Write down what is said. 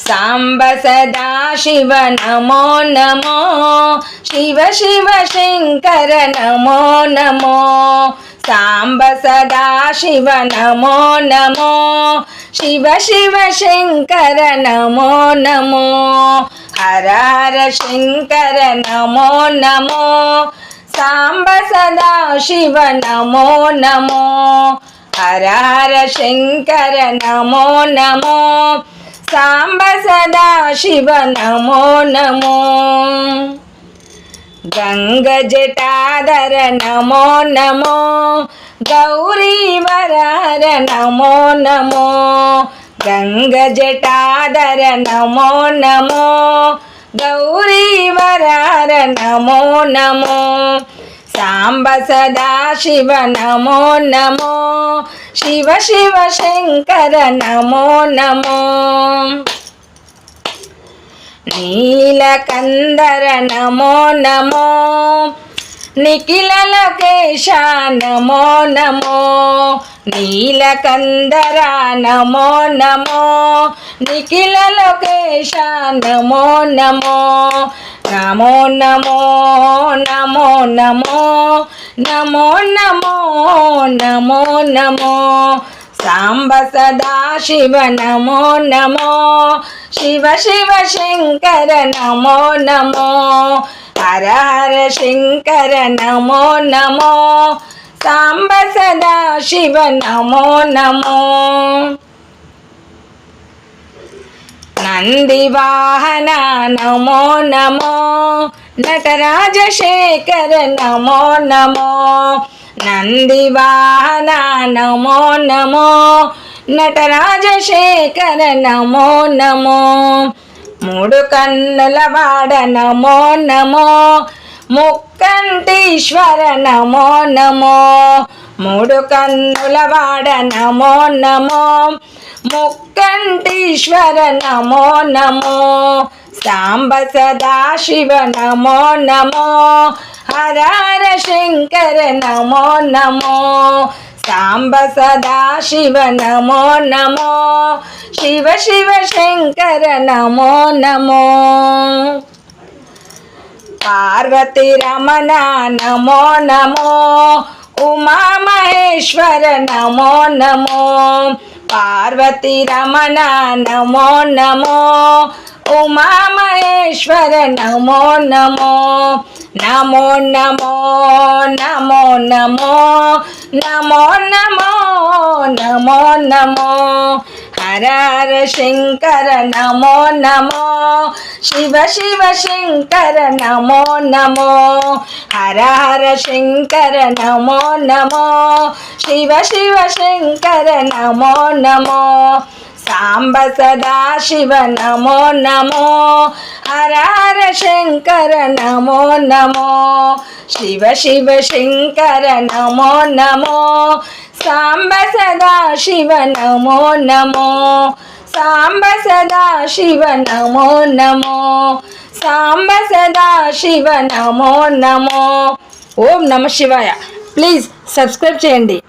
सांब सदा शिव नमो नमो शिव शिव शंकर नमो नमो सांब सदा शिव नमो नमो शिव शिव शंकर नमो नमो हर हर शंकर नमो नमो सांब सदा शिव नमो नमो हर हर शंकर नमो नमो सांब सदा शिव नमो नमो गंग जटाधर नमो नमो गौरी वरहर नमो नमो गंग जटाधर नमो नमो गौरी वरहर नमो नमो सांब सदा शिव नमो नमो शिव शिव शंकर नमो नमो नीलकंदर नमो नमो निखिल लोकेश नमो नमो नीलकंदर नमो नमो निखिल लोकेश नमो नमो नमो नमो नमो नमो नमो नमो नमो नमो सांब सदा शिव नमो नमो शिव शिव शंकर नमो नमो हर हर शंकर नमो नमो सांब सदा शिव नमो नमो नंदी वाहन नमो नमो नटराज शेखर नमो नमो नंदी वाहन नमो नमो नटराज शेखर नमो नमो मूडु कन्नुल वाड नमो नमो मुक्कंटीश्वर नमो नमो मूडु कन्नुल वाड नमो नमो मुक्कंटीश्वर नमो नमो सांब सदा शिव नमो नमो हर हर शंकर नमो नमो सांब सदा शिव नमो नमो शिव शिव शंकर नमो नमो पार्वती रमण नमो नमो उमा महेश्वर नमो नमो पार्वती रमण नमो नमो उमा महेश्वर नमो नमो नमो नमो नमो नमो नमो नमो नमो नमो हर हर शंकर नमो नमो शिव शिव शंकर नमो नमो हर हर शंकर नमो नमो शिव शिव शंकर नमो नमो सांब सदा शिव नमो नमो हर हर शंकर नमो नमो शिव शिव शंकर नमो नमो सांब सदा शिव नमो नमो सांब सदा शिव नमो नमो सांब सदा शिव नमो नमो ओम नमः शिवाय प्लीज सब्सक्राइब చేయండి।